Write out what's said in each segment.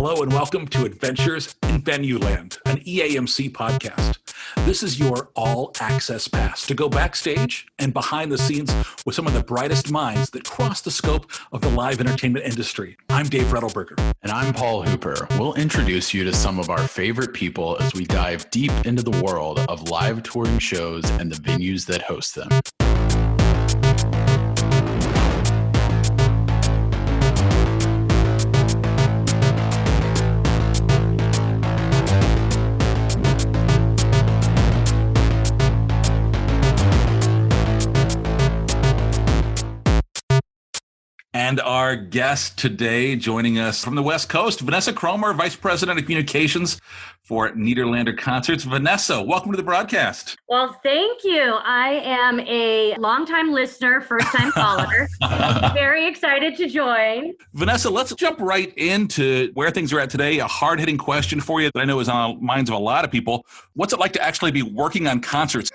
Hello and welcome to Adventures in Venueland, an EAMC podcast. This is your all-access pass to go backstage and behind the scenes with some of the brightest minds that cross the scope of the live entertainment industry. I'm Dave Rettelberger. And I'm Paul Hooper. We'll introduce you to some of our favorite people as we dive deep into the world of live touring shows and the venues that host them. And our guest today, joining us from the West Coast, Vanessa Kromer, Vice President of Communications for Nederlander Concerts. Vanessa, welcome to the broadcast. Well, thank you. I am a longtime listener, first-time caller. Very excited to join. Vanessa, let's jump right into where things are at today. A hard-hitting question for you that I know is on the minds of a lot of people. What's it like to actually be working on concerts?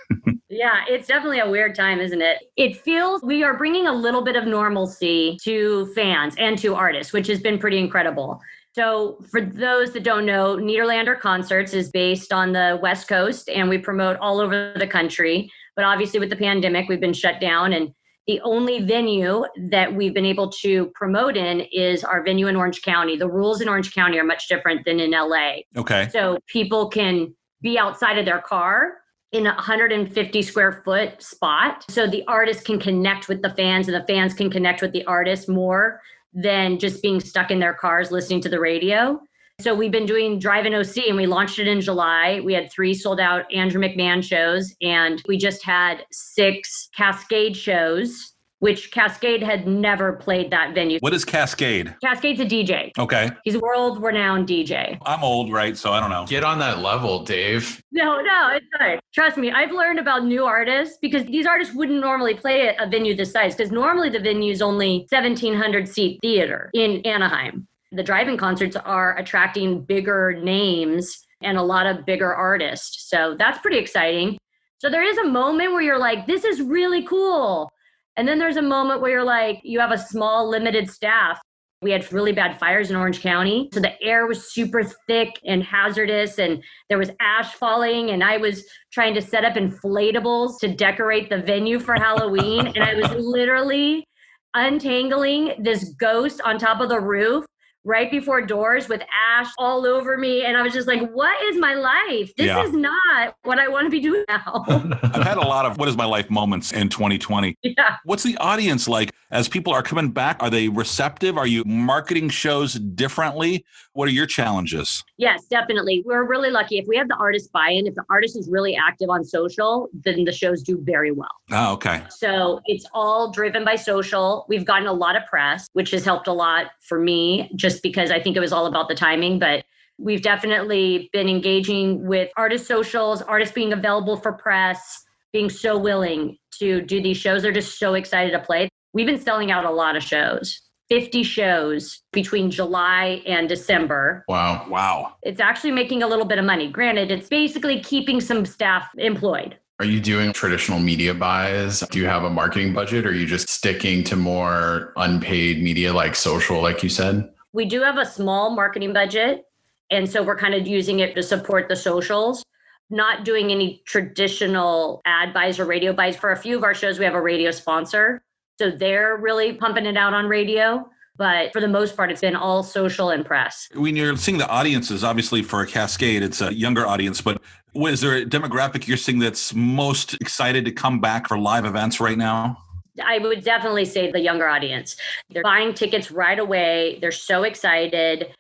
Yeah, it's definitely a weird time, isn't it? It feels we are bringing a little bit of normalcy to fans and to artists, which has been pretty incredible. So for those that don't know, Nederlander Concerts is based on the West Coast and we promote all over the country. But obviously with the pandemic, we've been shut down, and the only venue that we've been able to promote in is our venue in Orange County. The rules in Orange County are much different than in LA. Okay. So people can be outside of their car in a 150 square foot spot. So the artist can connect with the fans and the fans can connect with the artist more than just being stuck in their cars listening to the radio. So we've been doing Drive-In OC and we launched it in July. We had 3 sold out Andrew McMahon shows, and we just had 6 Cascade shows, which Cascade had never played that venue. What is Cascade? Cascade's a DJ. Okay. He's a world-renowned DJ. I'm old, right? So I don't know. Get on that level, Dave. No, it's fine. Trust me, I've learned about new artists because these artists wouldn't normally play at a venue this size because normally the venue is only 1,700 seat theater in Anaheim. The drive-in concerts are attracting bigger names and a lot of bigger artists. So that's pretty exciting. So there is a moment where you're like, this is really cool. And then there's a moment where you're like, you have a small, limited staff. We had really bad fires in Orange County. So the air was super thick and hazardous, and there was ash falling. And I was trying to set up inflatables to decorate the venue for Halloween. And I was literally untangling this ghost on top of the roof right before doors with ash all over me. And I was just like, what is my life? This is not what I want to be doing now. I've had a lot of what is my life moments in 2020. Yeah. What's the audience like as people are coming back? Are they receptive? Are you marketing shows differently? What are your challenges? Yes, definitely. We're really lucky. If we have the artist buy-in, if the artist is really active on social, then the shows do very well. Oh, okay. So it's all driven by social. We've gotten a lot of press, which has helped a lot for me, just because I think it was all about the timing. But we've definitely been engaging with artist socials, artists being available for press, being so willing to do these shows. They're just so excited to play. We've been selling out a lot of shows. 50 shows between July and December. Wow. It's actually making a little bit of money. Granted, it's basically keeping some staff employed. Are you doing traditional media buys? Do you have a marketing budget, or are you just sticking to more unpaid media like social, like you said? We do have a small marketing budget, and so we're kind of using it to support the socials, not doing any traditional ad buys or radio buys. For a few of our shows, we have a radio sponsor, so they're really pumping it out on radio. But for the most part, it's been all social and press. When you're seeing the audiences, obviously for a Cascade, it's a younger audience, but is there a demographic you're seeing that's most excited to come back for live events right now? I would definitely say the younger audience. They're buying tickets right away. They're so excited.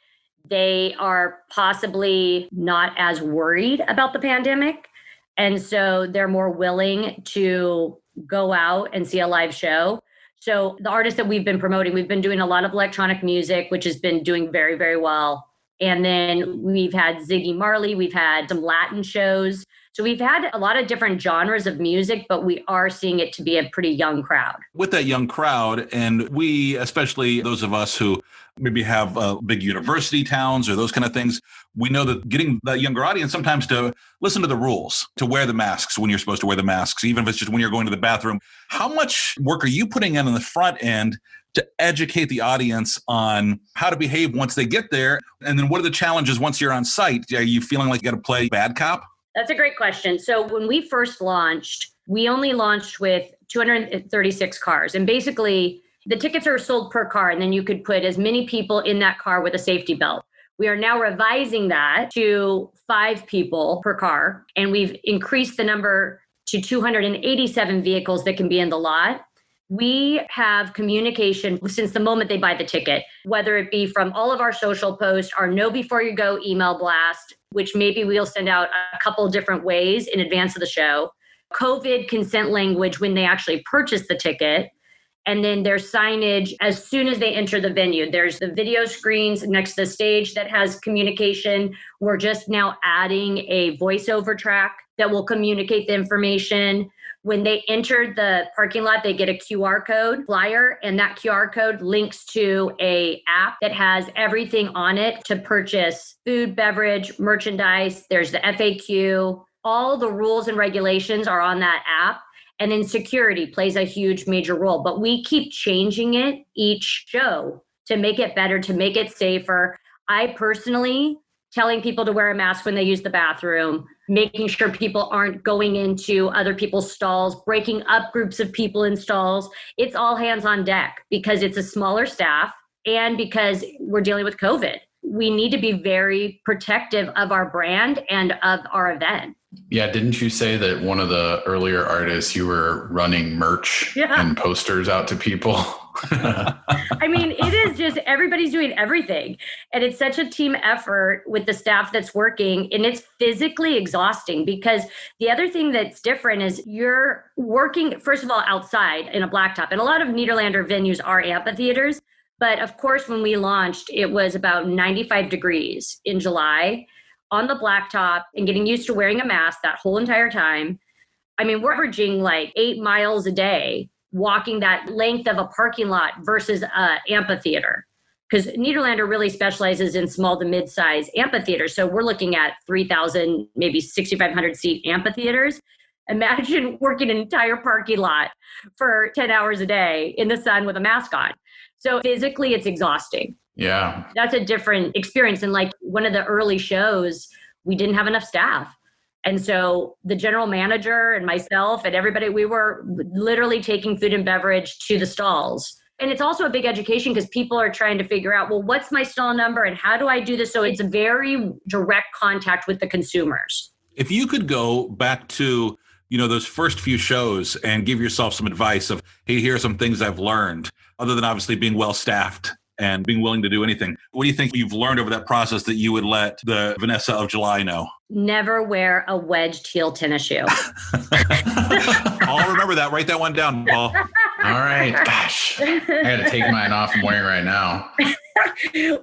They are possibly not as worried about the pandemic. And so they're more willing to go out and see a live show. So the artists that we've been promoting, we've been doing a lot of electronic music, which has been doing very, very well. And then we've had Ziggy Marley. We've had some Latin shows. So we've had a lot of different genres of music, but we are seeing it to be a pretty young crowd. With that young crowd, and we, especially those of us who maybe have big university towns or those kind of things, we know that getting that younger audience sometimes to listen to the rules, to wear the masks when you're supposed to wear the masks, even if it's just when you're going to the bathroom. How much work are you putting in on the front end to educate the audience on how to behave once they get there? And then what are the challenges once you're on site? Are you feeling like you got to play bad cop? That's a great question. So when we first launched, we only launched with 236 cars. And basically, the tickets are sold per car, and then you could put as many people in that car with a safety belt. We are now revising that to 5 people per car, and we've increased the number to 287 vehicles that can be in the lot. We have communication since the moment they buy the ticket, whether it be from all of our social posts, our Know Before You Go email blast, which maybe we'll send out a couple different ways in advance of the show, COVID consent language when they actually purchase the ticket, and then there's signage as soon as they enter the venue. There's the video screens next to the stage that has communication. We're just now adding a voiceover track that will communicate the information. When they enter the parking lot, they get a QR code flyer, and that QR code links to an app that has everything on it to purchase food, beverage, merchandise. There's the FAQ. All the rules and regulations are on that app. And then security plays a huge major role. But we keep changing it each show to make it better, to make it safer. I personally telling people to wear a mask when they use the bathroom, making sure people aren't going into other people's stalls, breaking up groups of people in stalls. It's all hands on deck because it's a smaller staff and because we're dealing with COVID. We need to be very protective of our brand and of our event. Yeah, didn't you say that one of the earlier artists, you were running merch and posters out to people? I mean, it is just everybody's doing everything. And it's such a team effort with the staff that's working. And it's physically exhausting because the other thing that's different is you're working, first of all, outside in a blacktop. And a lot of Nederlander venues are amphitheaters. But of course, when we launched, it was about 95 degrees in July on the blacktop and getting used to wearing a mask that whole entire time. I mean, we're averaging like 8 miles a day, walking that length of a parking lot versus an amphitheater. Because Nederlander really specializes in small to mid-size amphitheaters. So we're looking at 3,000, maybe 6,500 seat amphitheaters. Imagine working an entire parking lot for 10 hours a day in the sun with a mask on. So physically, it's exhausting. Yeah. That's a different experience. And like one of the early shows, we didn't have enough staff. And so the general manager and myself and everybody, we were literally taking food and beverage to the stalls. And it's also a big education because people are trying to figure out, well, what's my stall number and how do I do this? So it's a very direct contact with the consumers. If you could go back to, those first few shows and give yourself some advice of, hey, here are some things I've learned, other than obviously being well-staffed and being willing to do anything. What do you think you've learned over that process that you would let the Vanessa of July know? Never wear a wedged heel tennis shoe. I'll remember that. Write that one down, Paul. All right. Gosh, I got to take mine off. I'm wearing right now.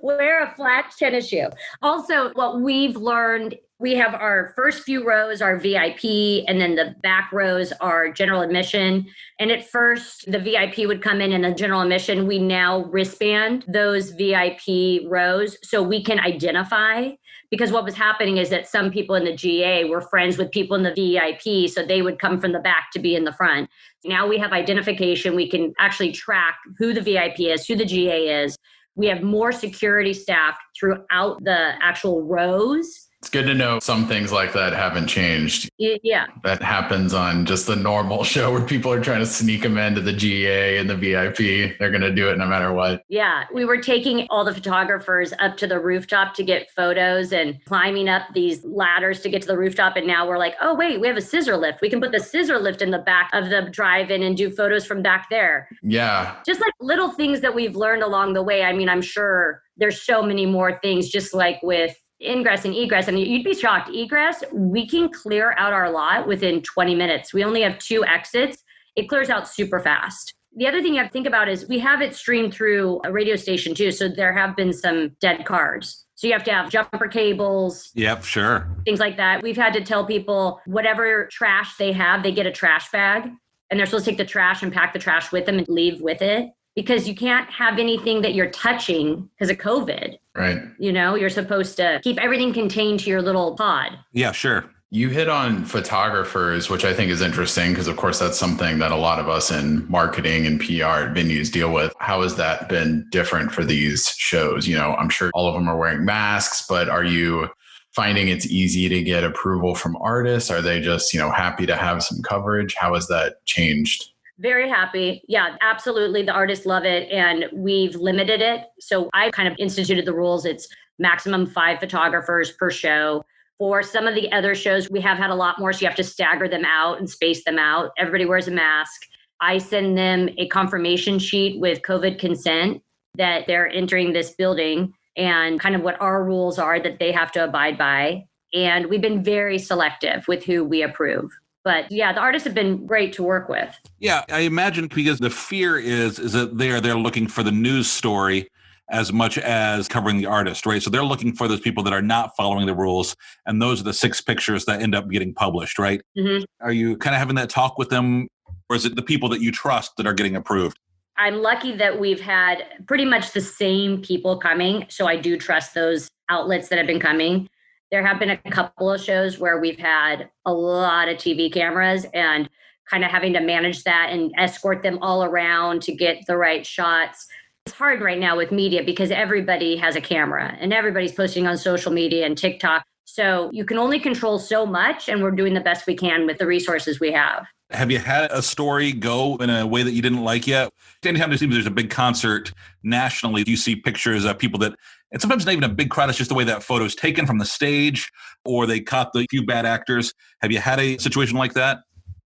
Wear a flat tennis shoe. Also, what we've learned, we have our first few rows are VIP, and then the back rows are general admission. And at first, the VIP would come in and the general admission. We now wristband those VIP rows so we can identify. Because what was happening is that some people in the GA were friends with people in the VIP, so they would come from the back to be in the front. Now we have identification. We can actually track who the VIP is, who the GA is. We have more security staff throughout the actual rows. It's good to know some things like that haven't changed. Yeah. That happens on just the normal show where people are trying to sneak them into the GA and the VIP. They're going to do it no matter what. Yeah. We were taking all the photographers up to the rooftop to get photos and climbing up these ladders to get to the rooftop. And now we're like, oh, wait, we have a scissor lift. We can put the scissor lift in the back of the drive-in and do photos from back there. Yeah. Just like little things that we've learned along the way. I mean, I'm sure there's so many more things, just like with ingress and egress. And you'd be shocked. Egress, we can clear out our lot within 20 minutes. We only have 2 exits. It clears out super fast. The other thing you have to think about is we have it streamed through a radio station too. So there have been some dead cars. So you have to have jumper cables. Yep, sure. Things like that. We've had to tell people whatever trash they have, they get a trash bag and they're supposed to take the trash and pack the trash with them and leave with it, because you can't have anything that you're touching because of COVID. Right. You're supposed to keep everything contained to your little pod. Yeah, sure. You hit on photographers, which I think is interesting because, of course, that's something that a lot of us in marketing and PR venues deal with. How has that been different for these shows? I'm sure all of them are wearing masks, but are you finding it's easy to get approval from artists? Are they just, happy to have some coverage? How has that changed? Very happy. Yeah, absolutely. The artists love it. And we've limited it. So I kind of instituted the rules. It's maximum 5 photographers per show. For some of the other shows, we have had a lot more. So you have to stagger them out and space them out. Everybody wears a mask. I send them a confirmation sheet with COVID consent that they're entering this building and kind of what our rules are that they have to abide by. And we've been very selective with who we approve. But yeah, the artists have been great to work with. Yeah, I imagine because the fear is that they're looking for the news story as much as covering the artist, right? So they're looking for those people that are not following the rules. And those are the 6 pictures that end up getting published, right? Mm-hmm. Are you kind of having that talk with them? Or is it the people that you trust that are getting approved? I'm lucky that we've had pretty much the same people coming. So I do trust those outlets that have been coming. There have been a couple of shows where we've had a lot of TV cameras and kind of having to manage that and escort them all around to get the right shots. It's hard right now with media because everybody has a camera and everybody's posting on social media and TikTok. So you can only control so much, and we're doing the best we can with the resources we have. Have you had a story go in a way that you didn't like yet? Anytime there's a big concert nationally, you see pictures of people that, and sometimes not even a big crowd, it's just the way that photo's taken from the stage, or they caught the few bad actors. Have you had a situation like that?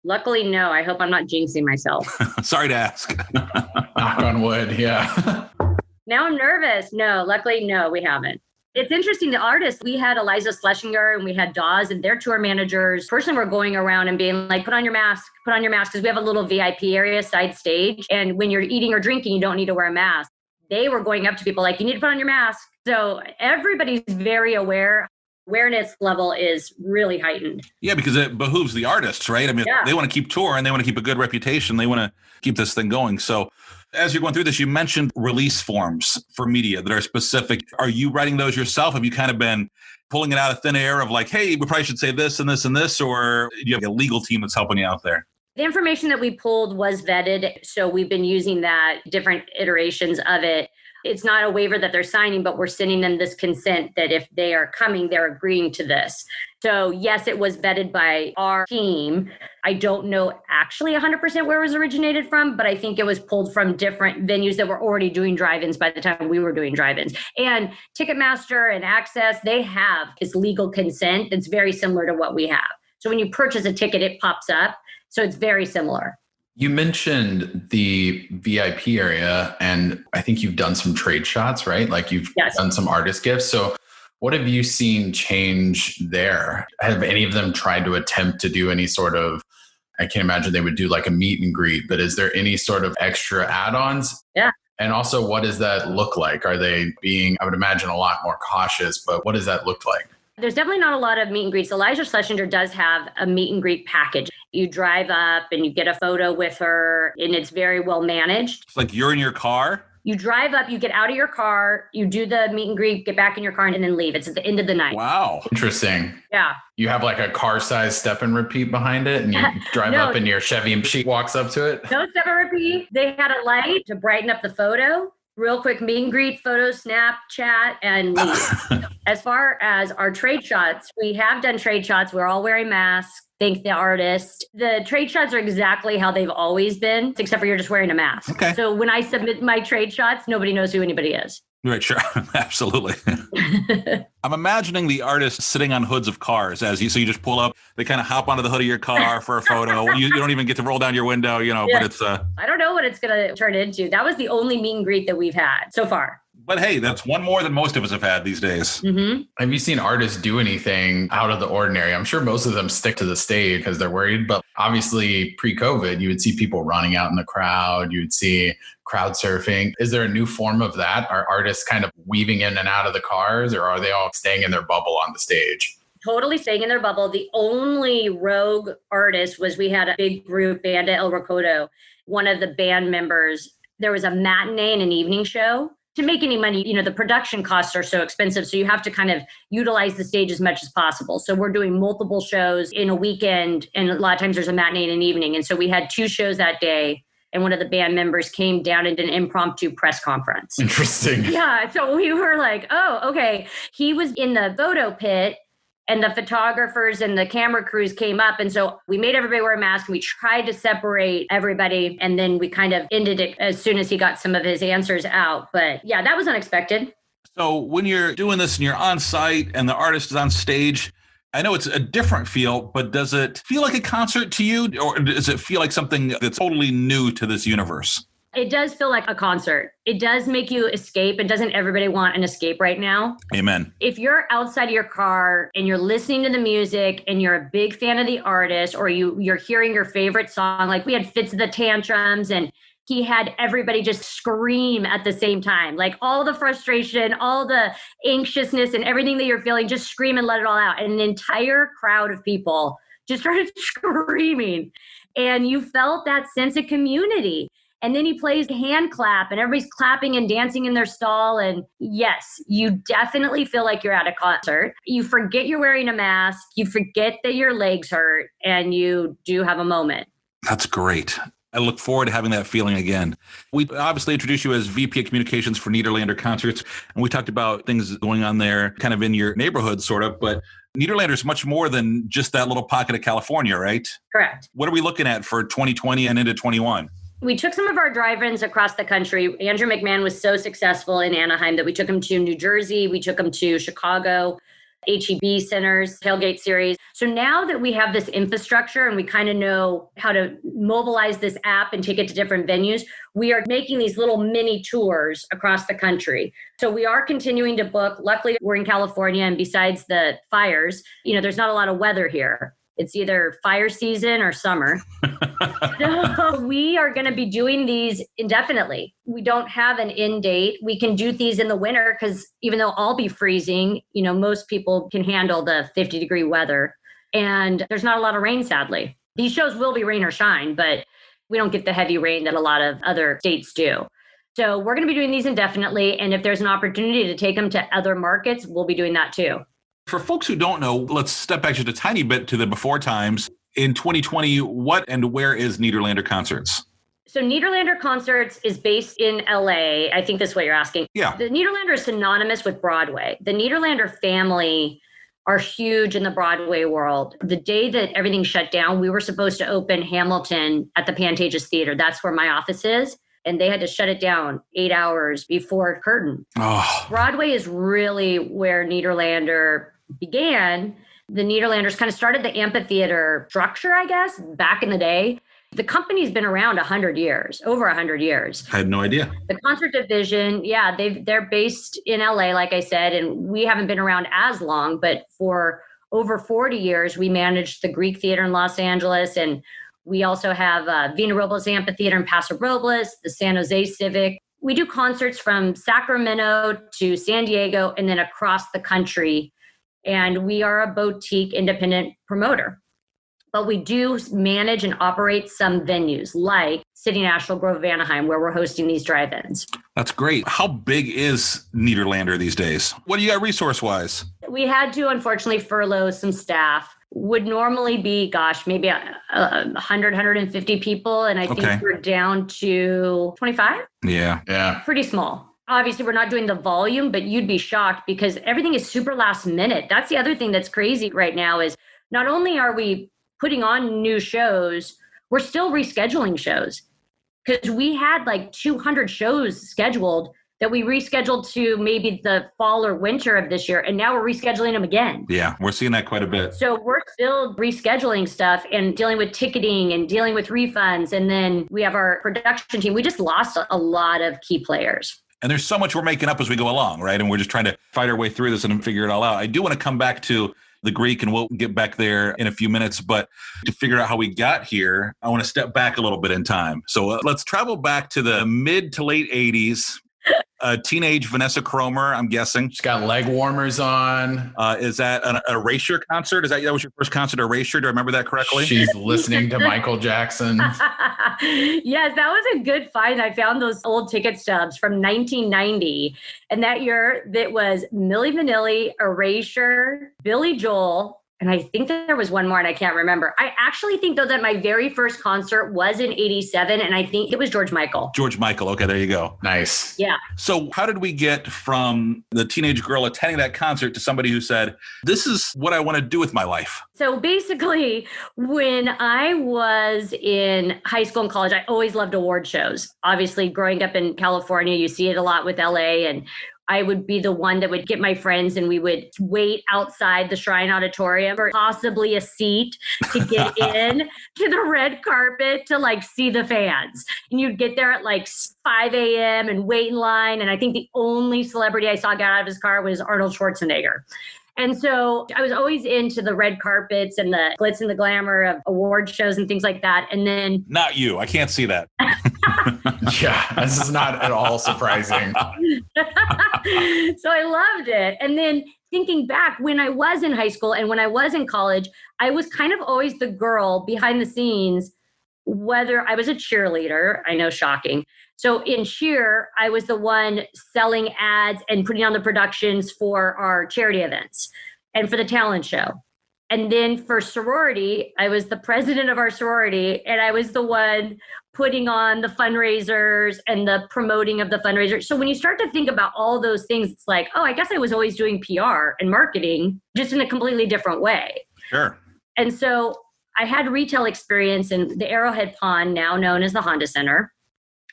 Luckily, no. I hope I'm not jinxing myself. Sorry to ask. Knock on wood, yeah. Now I'm nervous. No, luckily, no, we haven't. It's interesting, the artists, we had Eliza Schlesinger and we had Dawes and their tour managers. Personally, we're going around and being like, put on your mask, because we have a little VIP area, side stage. And when you're eating or drinking, you don't need to wear a mask. They were going up to people like, you need to put on your mask. So everybody's very aware. Awareness level is really heightened. Yeah, because it behooves the artists, right? I mean, They want to keep touring, they want to keep a good reputation, they want to keep this thing going. So as you're going through this, you mentioned release forms for media that are specific. Are you writing those yourself? Have you kind of been pulling it out of thin air of like, hey, we probably should say this and this and this, or do you have a legal team that's helping you out there? The information that we pulled was vetted. So we've been using that, different iterations of it. It's not a waiver that they're signing, but we're sending them this consent that if they are coming, they're agreeing to this. So yes, it was vetted by our team. I don't know actually 100% where it was originated from, but I think it was pulled from different venues that were already doing drive-ins by the time we were doing drive-ins. And Ticketmaster and Access, they have this legal consent that's very similar to what we have. So when you purchase a ticket, it pops up. So it's very similar. You mentioned the VIP area, and I think you've done some trade shots, right? Like you've done some artist gifts. So what have you seen change there? Have any of them tried to attempt to do any sort of, I can't imagine they would do like a meet and greet, but is there any sort of extra add-ons? Yeah. And also, what does that look like? Are they being, I would imagine, a lot more cautious, but what does that look like? There's definitely not a lot of meet and greets. Eliza Schlesinger does have a meet and greet package. You drive up and you get a photo with her, and it's very well managed. It's like you're in your car. You drive up, you get out of your car, you do the meet and greet, get back in your car, and then leave. It's at the end of the night. Wow. Interesting. Yeah. You have like a car-sized step and repeat behind it, and you drive up and your Chevy and she walks up to it? No step and repeat. They had a light to brighten up the photo. Real quick meet and greet, photo, snap, chat, and leave. As far as our trade shots, we have done trade shots. We're all wearing masks. Thank the artist. The trade shots are exactly how they've always been, except for you're just wearing a mask. Okay. So when I submit my trade shots, nobody knows who anybody is. Right, sure. Absolutely. I'm imagining the artist sitting on hoods of cars so you just pull up, they kind of hop onto the hood of your car for a photo. You don't even get to roll down your window, but it's... I don't know what it's going to turn into. That was the only meet and greet that we've had so far. But hey, that's one more than most of us have had these days. Mm-hmm. Have you seen artists do anything out of the ordinary? I'm sure most of them stick to the stage because they're worried, but obviously pre-COVID, you would see people running out in the crowd. You would see crowd surfing. Is there a new form of that? Are artists kind of weaving in and out of the cars, or are they all staying in their bubble on the stage? Totally staying in their bubble. The only rogue artist was we had a big group, Banda El Recodo. One of the band members, there was a matinee and an evening show. To make any money, the production costs are so expensive. So you have to kind of utilize the stage as much as possible. So we're doing multiple shows in a weekend. And a lot of times there's a matinee and an evening. And so we had 2 shows that day. And one of the band members came down and did an impromptu press conference. Interesting. Yeah. So we were like, oh, okay. He was in the photo pit. And the photographers and the camera crews came up. And so we made everybody wear a mask. And we tried to separate everybody. And then we kind of ended it as soon as he got some of his answers out. But yeah, that was unexpected. So when you're doing this and you're on site and the artist is on stage, I know it's a different feel, but does it feel like a concert to you? Or does it feel like something that's totally new to this universe? It does feel like a concert. It does make you escape. And doesn't everybody want an escape right now? Amen. If you're outside of your car and you're listening to the music and you're a big fan of the artist, or you're hearing your favorite song, like we had Fits of the Tantrums, and he had everybody just scream at the same time. Like all the frustration, all the anxiousness and everything that you're feeling, just scream and let it all out. And an entire crowd of people just started screaming. And you felt that sense of community. And then he plays hand clap and everybody's clapping and dancing in their stall. And yes, you definitely feel like you're at a concert. You forget you're wearing a mask. You forget that your legs hurt, and you do have a moment. That's great. I look forward to having that feeling again. We obviously introduced you as VP of Communications for Nederlander Concerts, and we talked about things going on there kind of in your neighborhood, sort of, but Nederlander is much more than just that little pocket of California, right? Correct. What are we looking at for 2020 and into 21? We took some of our drive-ins across the country. Andrew McMahon was so successful in Anaheim that we took him to New Jersey. We took him to Chicago, HEB centers, tailgate series. So now that we have this infrastructure and we kind of know how to mobilize this app and take it to different venues, we are making these little mini tours across the country. So we are continuing to book. Luckily, we're in California, and besides the fires, there's not a lot of weather here. It's either fire season or summer. So we are going to be doing these indefinitely. We don't have an end date. We can do these in the winter because even though I'll be freezing, most people can handle the 50-degree weather. And there's not a lot of rain, sadly. These shows will be rain or shine, but we don't get the heavy rain that a lot of other states do. So we're going to be doing these indefinitely. And if there's an opportunity to take them to other markets, we'll be doing that too. For folks who don't know, let's step back just a tiny bit to the before times. In 2020, what and where is Nederlander Concerts? So Nederlander Concerts is based in LA. I think that's what you're asking. Yeah. The Nederlander is synonymous with Broadway. The Nederlander family are huge in the Broadway world. The day that everything shut down, we were supposed to open Hamilton at the Pantages Theater. That's where my office is. And they had to shut it down 8 hours before curtain. Oh. Broadway is really where Nederlander began. The Nederlanders kind of started the amphitheater structure, I guess, back in the day. The company's been around 100 years, over 100 years. I had no idea. The concert division, yeah, they're based in LA, like I said, and we haven't been around as long, but for over 40 years, we managed the Greek Theater in Los Angeles, and we also have Vina Robles Amphitheater in Paso Robles, the San Jose Civic. We do concerts from Sacramento to San Diego and then across the country. And we are a boutique independent promoter. But we do manage and operate some venues like City National Grove of Anaheim, where we're hosting these drive-ins. That's great. How big is Nederlander these days? What do you got resource-wise? We had to, unfortunately, furlough some staff. Would normally be, maybe 100, 150 people. And I think we're down to 25. Yeah. Pretty small. Obviously, we're not doing the volume, but you'd be shocked because everything is super last minute. That's the other thing that's crazy right now is not only are we putting on new shows, we're still rescheduling shows because we had like 200 shows scheduled that we rescheduled to maybe the fall or winter of this year. And now we're rescheduling them again. Yeah, we're seeing that quite a bit. So we're still rescheduling stuff and dealing with ticketing and dealing with refunds. And then we have our production team. We just lost a lot of key players. And there's so much we're making up as we go along, right? And we're just trying to fight our way through this and figure it all out. I do want to come back to the Greek, and we'll get back there in a few minutes. But to figure out how we got here, I want to step back a little bit in time. So let's travel back to the mid to late 80s. Teenage Vanessa Kromer, I'm guessing. She's got leg warmers on. Is that an Erasure concert? That was your first concert, Erasure? Do I remember that correctly? She's listening to Michael Jackson. Yes, that was a good find. I found those old ticket stubs from 1990. And that year, it was Milli Vanilli, Erasure, Billy Joel, and I think there was one more and I can't remember. I actually think, though, that my very first concert was in 87, and I think it was George Michael. George Michael. Okay, there you go. Nice. Yeah. So how did we get from the teenage girl attending that concert to somebody who said, this is what I want to do with my life? So basically, when I was in high school and college, I always loved award shows. Obviously, growing up in California, you see it a lot with LA, and I would be the one that would get my friends and we would wait outside the Shrine Auditorium or possibly a seat to get in to the red carpet to like see the fans. And you'd get there at like 5 a.m. and wait in line. And I think the only celebrity I saw get out of his car was Arnold Schwarzenegger. And so I was always into the red carpets and the glitz and the glamour of award shows and things like that. And then... Not you. I can't see that. Yeah, this is not at all surprising. So I loved it. And then thinking back, when I was in high school and when I was in college, I was kind of always the girl behind the scenes, whether I was a cheerleader, I know, shocking. So in cheer, I was the one selling ads and putting on the productions for our charity events and for the talent show. And then for sorority, I was the president of our sorority, and I was the one putting on the fundraisers and the promoting of the fundraisers. So when you start to think about all those things, it's like, oh, I guess I was always doing PR and marketing, just in a completely different way. Sure. And so I had retail experience in the Arrowhead Pond, now known as the Honda Center.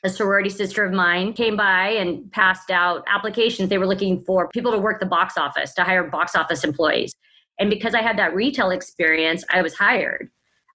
A sorority sister of mine came by and passed out applications. They were looking for people to work the box office, to hire box office employees. And because I had that retail experience, I was hired.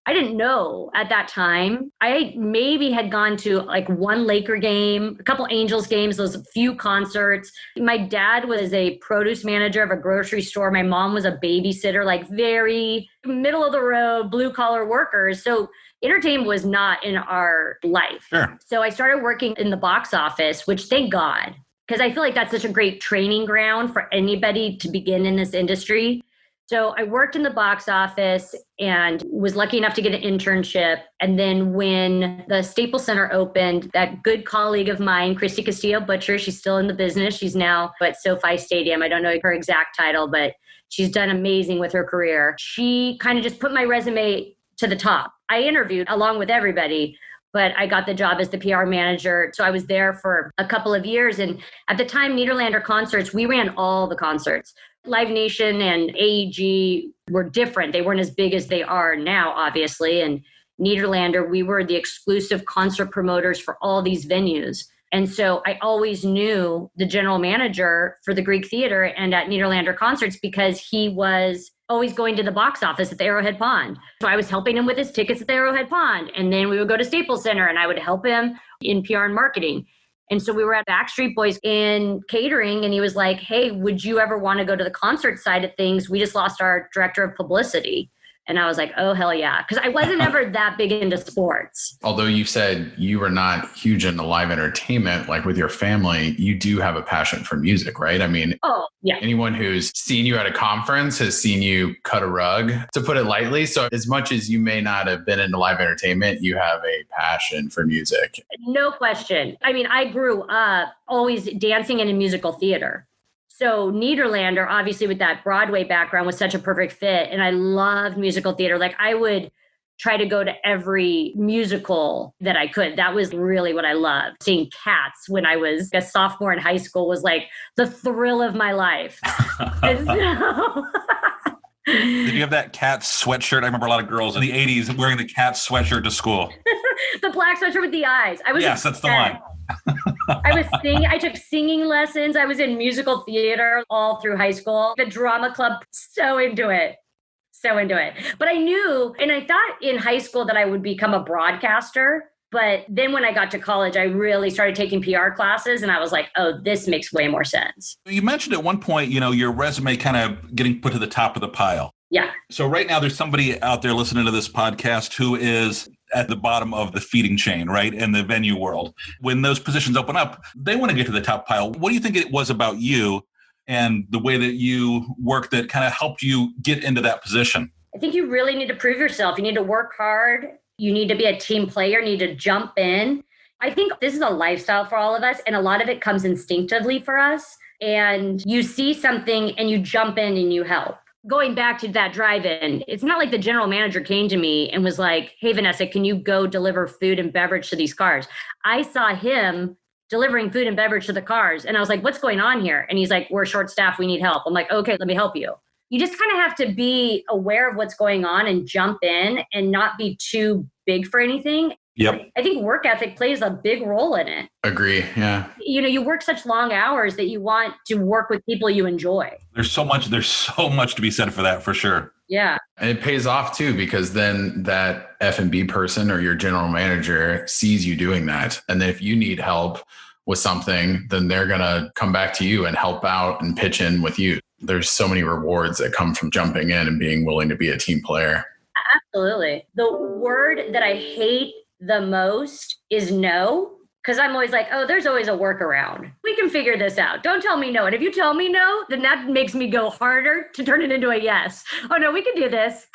I didn't know at that time. I maybe had gone to like one Laker game, a couple Angels games, those few concerts. My dad was a produce manager of a grocery store. My mom was a babysitter, like very middle of the road, blue collar workers. So entertainment was not in our life. Sure. So I started working in the box office, which thank God, because I feel like that's such a great training ground for anybody to begin in this industry. So I worked in the box office and was lucky enough to get an internship. And then when the Staples Center opened, that good colleague of mine, Christy Castillo-Butcher, she's still in the business. She's now at SoFi Stadium. I don't know her exact title, but she's done amazing with her career. She kind of just put my resume to the top. I interviewed along with everybody, but I got the job as the PR manager. So I was there for a couple of years. And at the time, Nederlander Concerts, we ran all the concerts. Live Nation and AEG were different. They weren't as big as they are now, obviously. And Nederlander, we were the exclusive concert promoters for all these venues. And so I always knew the general manager for the Greek Theater and at Nederlander Concerts because he was always going to the box office at the Arrowhead Pond. So I was helping him with his tickets at the Arrowhead Pond. And then we would go to Staples Center and I would help him in PR and marketing. And so we were at Backstreet Boys in catering and he was like, hey, would you ever want to go to the concert side of things? We just lost our director of publicity. And I was like, oh, hell yeah. Because I wasn't ever that big into sports. Although you said you were not huge into live entertainment, like with your family, you do have a passion for music, right? I mean, oh, yeah. Anyone who's seen you at a conference has seen you cut a rug, to put it lightly. So as much as you may not have been into live entertainment, you have a passion for music. No question. I mean, I grew up always dancing in a musical theater. So Nederlander, obviously with that Broadway background, was such a perfect fit. And I loved musical theater. Like I would try to go to every musical that I could. That was really what I loved. Seeing Cats when I was a sophomore in high school was like the thrill of my life. And so... Did you have that Cats sweatshirt? I remember a lot of girls in the 80s wearing the Cats sweatshirt to school. The black sweatshirt with the eyes. Yes, that's the one. I took singing lessons. I was in musical theater all through high school. The drama club, so into it. But I knew, and I thought in high school that I would become a broadcaster. But then when I got to college, I really started taking PR classes and I was like, oh, this makes way more sense. You mentioned at one point, your resume kind of getting put to the top of the pile. Yeah. So right now there's somebody out there listening to this podcast who is at the bottom of the feeding chain, right? In the venue world. When those positions open up, they want to get to the top pile. What do you think it was about you and the way that you work that kind of helped you get into that position? I think you really need to prove yourself. You need to work hard. You need to be a team player, you need to jump in. I think this is a lifestyle for all of us, and a lot of it comes instinctively for us. And you see something and you jump in and you help. Going back to that drive-in, it's not like the general manager came to me and was like, hey, Vanessa, can you go deliver food and beverage to these cars? I saw him delivering food and beverage to the cars. And I was like, what's going on here? And he's like, we're short-staffed, we need help. I'm like, okay, let me help you. You just kind of have to be aware of what's going on and jump in and not be too big for anything. Yep. I think work ethic plays a big role in it. Agree. Yeah. You work such long hours that you want to work with people you enjoy. There's so much to be said for that, for sure. Yeah. And it pays off too, because then that F&B person or your general manager sees you doing that. And then if you need help with something, then they're going to come back to you and help out and pitch in with you. There's so many rewards that come from jumping in and being willing to be a team player. Absolutely. The word that I hate the most is no, because I'm always like, oh, there's always a workaround. We can figure this out. Don't tell me no. And if you tell me no, then that makes me go harder to turn it into a yes. Oh, no, we can do this.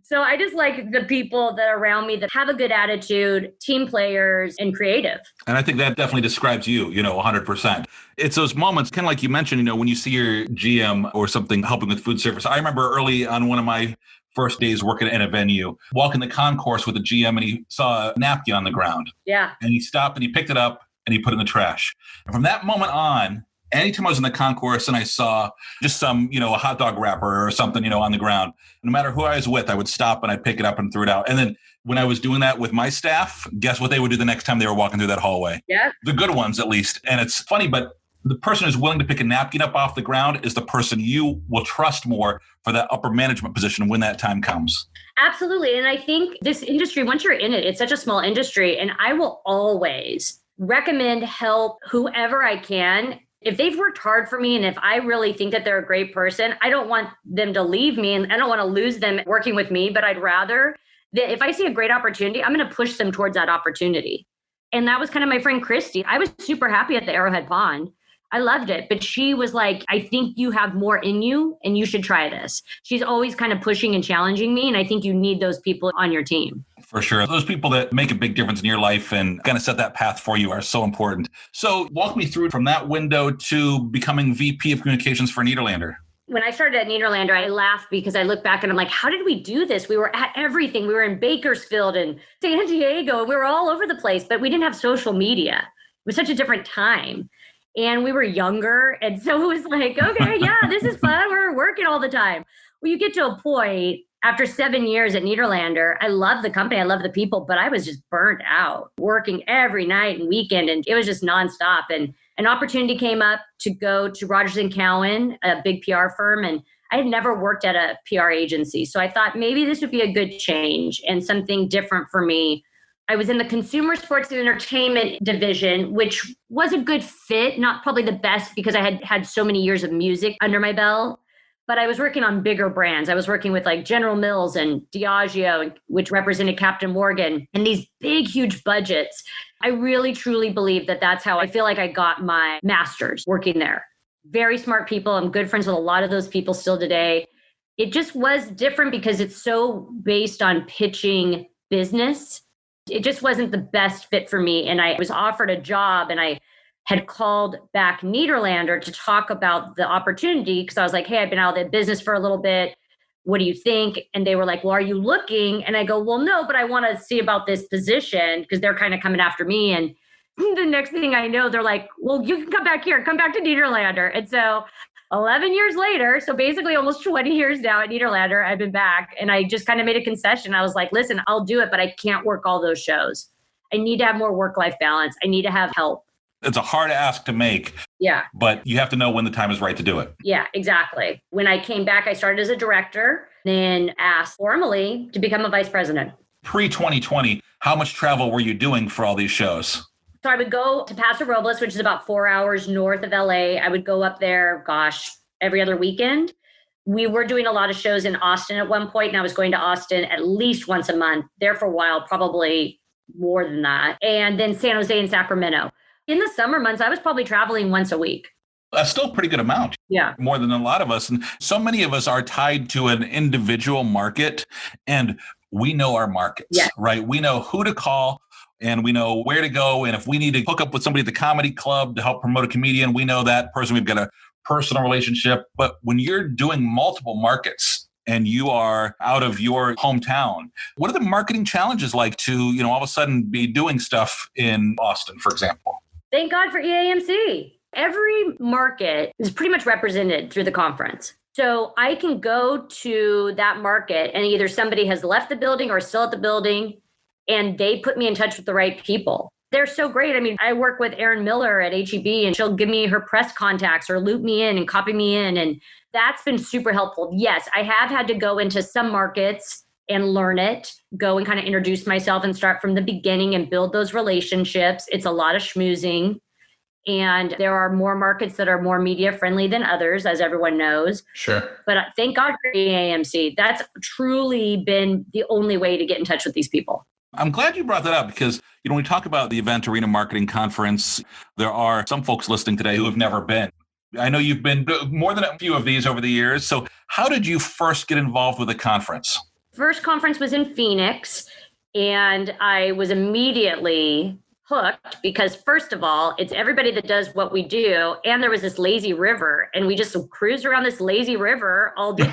So I just like the people that are around me that have a good attitude, team players, and creative. And I think that definitely describes you, 100%. It's those moments, kind of like you mentioned, when you see your GM or something helping with food service. I remember early on one of my first days working in a venue, walking the concourse with the GM, and he saw a napkin on the ground. Yeah. And he stopped and he picked it up and he put it in the trash. And from that moment on, anytime I was in the concourse and I saw just some, a hot dog wrapper or something, on the ground, no matter who I was with, I would stop and I'd pick it up and throw it out. And then when I was doing that with my staff, guess what they would do the next time they were walking through that hallway? Yeah. The good ones, at least. And it's funny, but the person who's willing to pick a napkin up off the ground is the person you will trust more for that upper management position when that time comes. Absolutely. And I think this industry, once you're in it, it's such a small industry. And I will always recommend help whoever I can. If they've worked hard for me and if I really think that they're a great person, I don't want them to leave me and I don't want to lose them working with me, but I'd rather that if I see a great opportunity, I'm going to push them towards that opportunity. And that was kind of my friend Christy. I was super happy at the Arrowhead Pond. I loved it. But she was like, I think you have more in you and you should try this. She's always kind of pushing and challenging me. And I think you need those people on your team. For sure. Those people that make a big difference in your life and kind of set that path for you are so important. So walk me through from that window to becoming VP of Communications for Nederlander. When I started at Nederlander, I laughed because I look back and I'm like, how did we do this? We were at everything. We were in Bakersfield and San Diego. And we were all over the place, but we didn't have social media. It was such a different time. And we were younger. And so it was like, okay, yeah, this is fun. We're working all the time. Well, you get to a point after 7 years at Nederlander, I love the company. I love the people, but I was just burnt out working every night and weekend. And it was just nonstop. And an opportunity came up to go to Rogers & Cowan, a big PR firm. And I had never worked at a PR agency. So I thought maybe this would be a good change and something different for me. I was in the consumer sports and entertainment division, which was a good fit, not probably the best because I had had so many years of music under my belt, but I was working on bigger brands. I was working with like General Mills and Diageo, which represented Captain Morgan, and these big, huge budgets. I really, truly believe that that's how I feel like I got my master's working there. Very smart people. I'm good friends with a lot of those people still today. It just was different because it's so based on pitching business. It just wasn't the best fit for me. And I was offered a job and I had called back Nederlander to talk about the opportunity because I was like, hey, I've been out of the business for a little bit. What do you think? And they were like, well, are you looking? And I go, well, no, but I want to see about this position because they're kind of coming after me. And the next thing I know, they're like, well, you can come back here, come back to Nederlander. And so 11 years later, so basically almost 20 years now at Nederlander, I've been back and I just kind of made a concession. I was like, listen, I'll do it, but I can't work all those shows. I need to have more work-life balance. I need to have help. It's a hard ask to make. Yeah. But you have to know when the time is right to do it. Yeah, exactly. When I came back, I started as a director, then asked formally to become a vice president. Pre-2020, How much travel were you doing for all these shows? So I would go to Paso Robles, which is about 4 hours north of LA. I would go up there, every other weekend. We were doing a lot of shows in Austin at one point, and I was going to Austin at least once a month, there for a while, probably more than that. And then San Jose and Sacramento. In the summer months, I was probably traveling once a week. That's still a pretty good amount. Yeah. More than a lot of us. And so many of us are tied to an individual market, and we know our markets, right? We know who to call and we know where to go. And if we need to hook up with somebody at the comedy club to help promote a comedian, we know that person. We've got a personal relationship. But when you're doing multiple markets and you are out of your hometown, what are the marketing challenges like to, all of a sudden be doing stuff in Austin, for example? Thank God for EAMC. Every market is pretty much represented through the conference. So I can go to that market and either somebody has left the building or still at the building, and they put me in touch with the right people. They're so great. I mean, I work with Erin Miller at HEB, and she'll give me her press contacts or loop me in and copy me in. And that's been super helpful. Yes, I have had to go into some markets and learn it, go and kind of introduce myself and start from the beginning and build those relationships. It's a lot of schmoozing. And there are more markets that are more media friendly than others, as everyone knows. Sure. But thank God for EAMC. That's truly been the only way to get in touch with these people. I'm glad you brought that up because, when we talk about the Event Arena Marketing Conference, there are some folks listening today who have never been. I know you've been more than a few of these over the years. So how did you first get involved with the conference? First conference was in Phoenix, and I was immediately hooked because, first of all, it's everybody that does what we do. And there was this lazy river, and we just cruised around this lazy river all day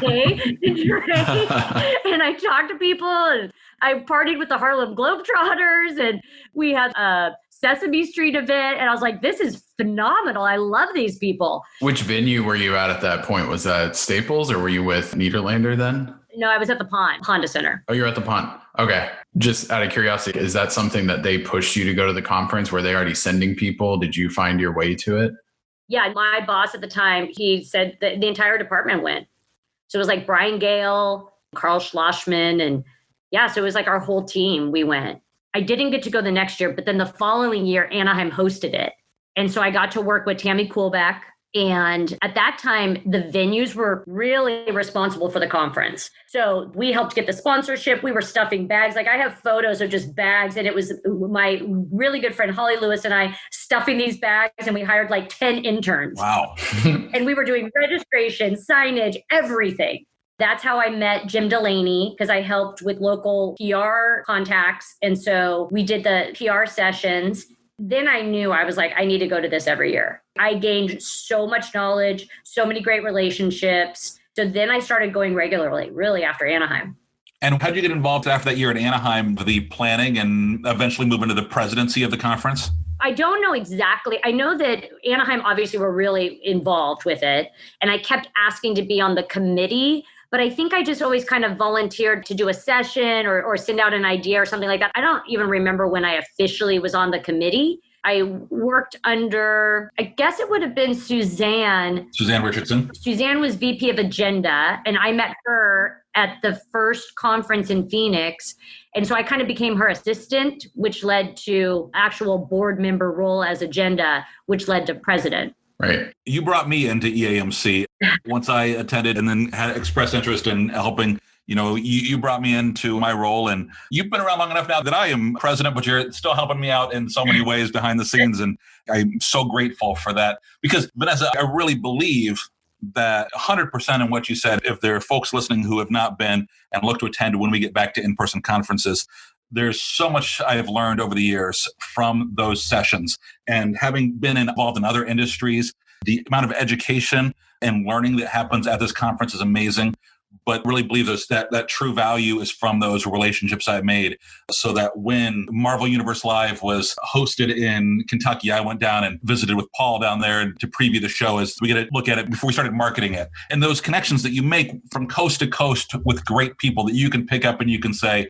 and I talked to people, and I partied with the Harlem Globetrotters, and we had a Sesame Street event. And I was like, this is phenomenal. I love these people. Which venue were you at that point? Was that Staples or were you with Niederlander then? No, I was at the Honda Center. Oh, you're at the Pond. Okay. Just out of curiosity, is that something that they pushed you to go to the conference? Were they already sending people? Did you find your way to it? Yeah, my boss at the time, he said that the entire department went. So it was like Brian Gale, Carl Schlossman, and so it was like our whole team, we went. I didn't get to go the next year, but then the following year, Anaheim hosted it. And so I got to work with Tammy Kuhlbeck. And at that time, the venues were really responsible for the conference. So we helped get the sponsorship. We were stuffing bags. Like I have photos of just bags. And it was my really good friend, Holly Lewis, and I stuffing these bags. And we hired like 10 interns. Wow. And we were doing registration, signage, everything. That's how I met Jim Delaney, because I helped with local PR contacts. And so we did the PR sessions. Then I knew, I was like, I need to go to this every year. I gained so much knowledge, so many great relationships. So then I started going regularly, really after Anaheim. And how did you get involved after that year at Anaheim, the planning and eventually move into the presidency of the conference? I don't know exactly. I know that Anaheim obviously were really involved with it. And I kept asking to be on the committee. But I think I just always kind of volunteered to do a session or send out an idea or something like that. I don't even remember when I officially was on the committee. I worked under, I guess it would have been Suzanne. Suzanne Richardson. Suzanne was VP of Agenda, and I met her at the first conference in Phoenix. And so I kind of became her assistant, which led to actual board member role as Agenda, which led to president. Right. You brought me into EAMC once I attended and then had expressed interest in helping. You brought me into my role, and you've been around long enough now that I am president, but you're still helping me out in so many ways behind the scenes. And I'm so grateful for that because, Vanessa, I really believe that 100% in what you said, if there are folks listening who have not been and look to attend when we get back to in-person conferences, there's so much I have learned over the years from those sessions. And having been involved in other industries, the amount of education and learning that happens at this conference is amazing. But really believe that true value is from those relationships I've made. So that when Marvel Universe Live was hosted in Kentucky, I went down and visited with Paul down there to preview the show as we get to look at it before we started marketing it. And those connections that you make from coast to coast with great people that you can pick up and you can say,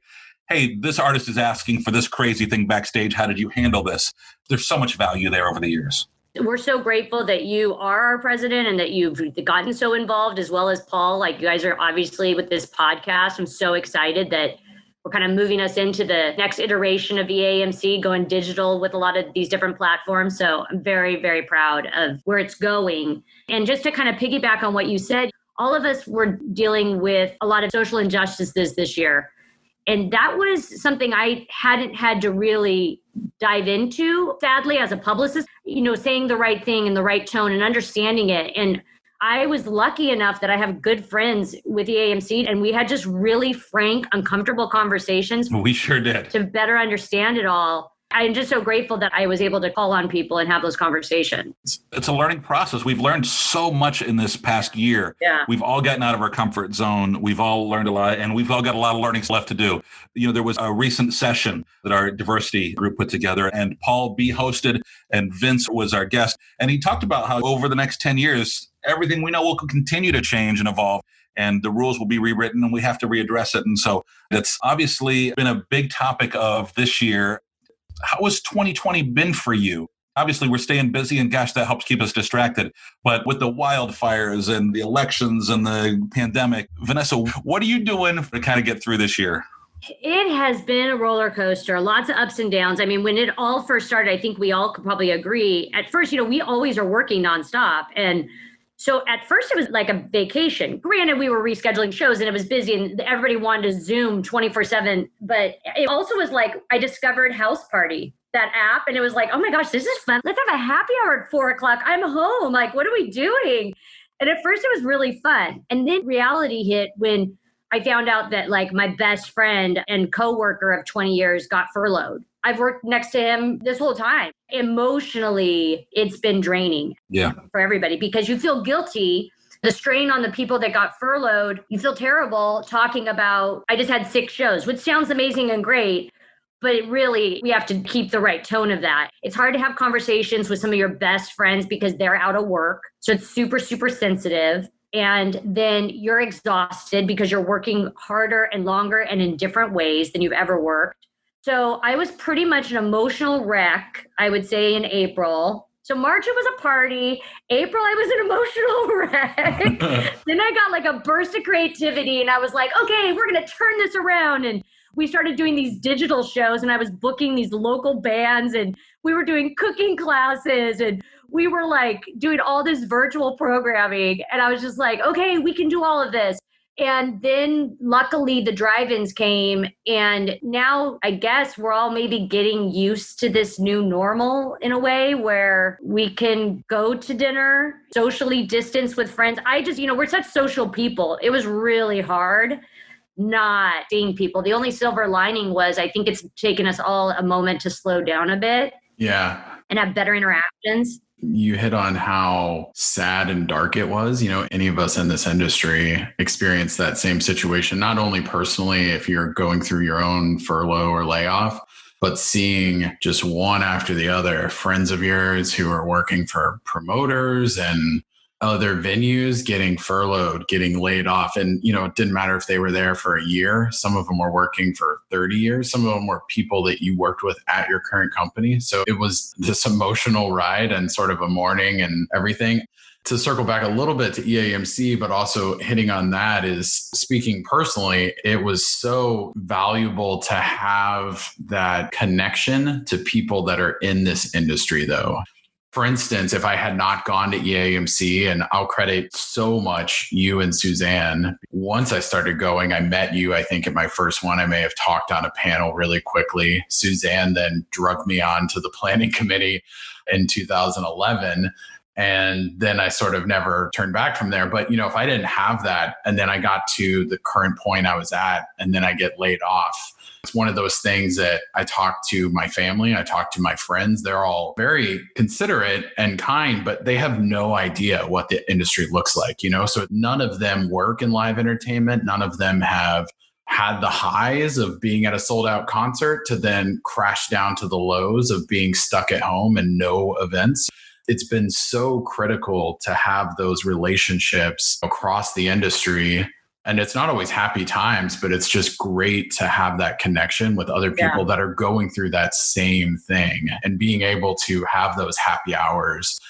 hey, this artist is asking for this crazy thing backstage. How did you handle this? There's so much value there over the years. We're so grateful that you are our president and that you've gotten so involved, as well as Paul. Like, you guys are obviously with this podcast. I'm so excited that we're kind of moving us into the next iteration of EAMC, going digital with a lot of these different platforms. So I'm very, very proud of where it's going. And just to kind of piggyback on what you said, all of us were dealing with a lot of social injustices this year. And that was something I hadn't had to really dive into, sadly, as a publicist, saying the right thing in the right tone and understanding it. And I was lucky enough that I have good friends with the AMC, and we had just really frank, uncomfortable conversations. We sure did. To better understand it all. I'm just so grateful that I was able to call on people and have those conversations. It's a learning process. We've learned so much in this past year. Yeah. We've all gotten out of our comfort zone. We've all learned a lot, and we've all got a lot of learnings left to do. There was a recent session that our diversity group put together, and Paul B hosted, and Vince was our guest. And he talked about how over the next 10 years, everything we know will continue to change and evolve, and the rules will be rewritten, and we have to readdress it. And so it's obviously been a big topic of this year. How has 2020 been for you? Obviously, we're staying busy, and gosh, that helps keep us distracted. But with the wildfires and the elections and the pandemic, Vanessa, what are you doing to kind of get through this year? It has been a roller coaster, lots of ups and downs. I mean, when it all first started, I think we all could probably agree. At first, we always are working nonstop. And so at first it was like a vacation. Granted, we were rescheduling shows and it was busy and everybody wanted to Zoom 24/7. But it also was like, I discovered House Party, that app. And it was like, oh my gosh, this is fun. Let's have a happy hour at 4:00. I'm home. Like, what are we doing? And at first it was really fun. And then reality hit when I found out that like my best friend and coworker of 20 years got furloughed. I've worked next to him this whole time. Emotionally, it's been draining for everybody because you feel guilty. The strain on the people that got furloughed, you feel terrible talking about, I just had 6 shows, which sounds amazing and great, but it really, we have to keep the right tone of that. It's hard to have conversations with some of your best friends because they're out of work. So it's super, super sensitive. And then you're exhausted because you're working harder and longer and in different ways than you've ever worked. So I was pretty much an emotional wreck, I would say, in April. So March, it was a party. April, I was an emotional wreck. Then I got like a burst of creativity and I was like, okay, we're going to turn this around. And we started doing these digital shows and I was booking these local bands and we were doing cooking classes and we were like doing all this virtual programming. And I was just like, okay, we can do all of this. And then luckily the drive-ins came and now I guess we're all maybe getting used to this new normal in a way where we can go to dinner, socially distance with friends. We're such social people. It was really hard not seeing people. The only silver lining was I think it's taken us all a moment to slow down a bit. Yeah. And have better interactions. You hit on how sad and dark it was. Any of us in this industry experience that same situation, not only personally, if you're going through your own furlough or layoff, but seeing just one after the other, friends of yours who are working for promoters and other venues getting furloughed, getting laid off. And, it didn't matter if they were there for a year. Some of them were working for 30 years. Some of them were people that you worked with at your current company. So it was this emotional ride and sort of a mourning and everything. To circle back a little bit to EAMC, but also hitting on that is, speaking personally, it was so valuable to have that connection to people that are in this industry, though. For instance, if I had not gone to EAMC, and I'll credit so much you and Suzanne, once I started going, I met you, I think at my first one, I may have talked on a panel really quickly. Suzanne then drugged me on to the planning committee in 2011. And then I sort of never turned back from there. But, if I didn't have that, and then I got to the current point I was at, and then I get laid off, it's one of those things that I talk to my family, I talk to my friends. They're all very considerate and kind, but they have no idea what the industry looks like, So none of them work in live entertainment. None of them have had the highs of being at a sold out concert to then crash down to the lows of being stuck at home and no events. It's been so critical to have those relationships across the industry. And it's not always happy times, but it's just great to have that connection with other people that are going through that same thing and being able to have those happy hours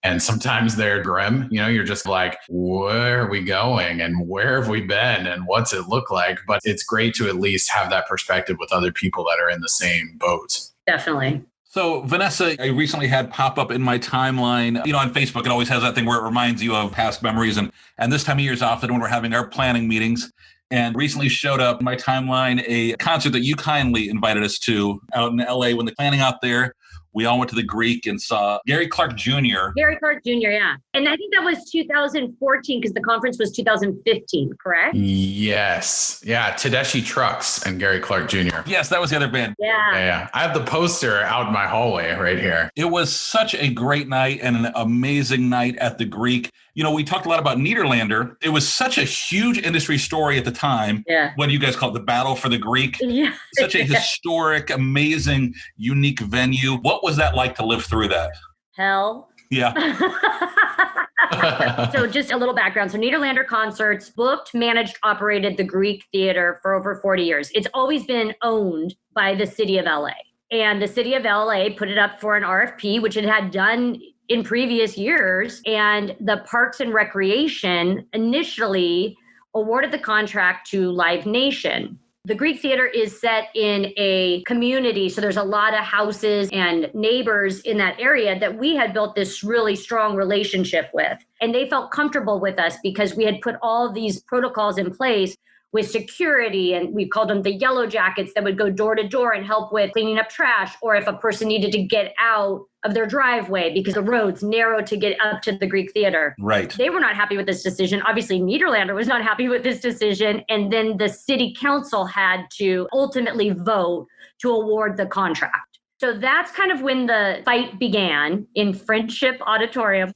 And sometimes they're grim. You're just like, where are we going and where have we been and what's it look like? But it's great to at least have that perspective with other people that are in the same boat. Definitely. So, Vanessa, I recently had pop up in my timeline, on Facebook, it always has that thing where it reminds you of past memories. And this time of year is often when we're having our planning meetings. And recently showed up in my timeline a concert that you kindly invited us to out in LA. When the planning out there, we all went to the Greek and saw Gary Clark Jr. Gary Clark Jr., yeah. And I think that was 2014 because the conference was 2015, correct? Yes. Yeah. Tedeschi Trucks and Gary Clark Jr. Yes, that was the other band. Yeah. I have the poster out in my hallway right here. It was such a great night and an amazing night at the Greek. We talked a lot about Nederlander. It was such a huge industry story at the time. Yeah. What do you guys call it? The Battle for the Greek? Yeah. Such a historic, amazing, unique venue. What was that like to live through that? Hell. Yeah. So just a little background. So Nederlander Concerts booked, managed, operated the Greek Theater for over 40 years. It's always been owned by the city of LA. And the city of LA put it up for an RFP, which it had done in previous years. And the Parks and Recreation initially awarded the contract to Live Nation. The Greek Theater is set in a community, so there's a lot of houses and neighbors in that area that we had built this really strong relationship with. And they felt comfortable with us because we had put all these protocols in place with security, and we called them the yellow jackets that would go door to door and help with cleaning up trash, or if a person needed to get out of their driveway because the road's narrow to get up to the Greek Theater. Right. They were not happy with this decision. Obviously, Nederlander was not happy with this decision. And then the city council had to ultimately vote to award the contract. So that's kind of when the fight began in Friendship Auditorium.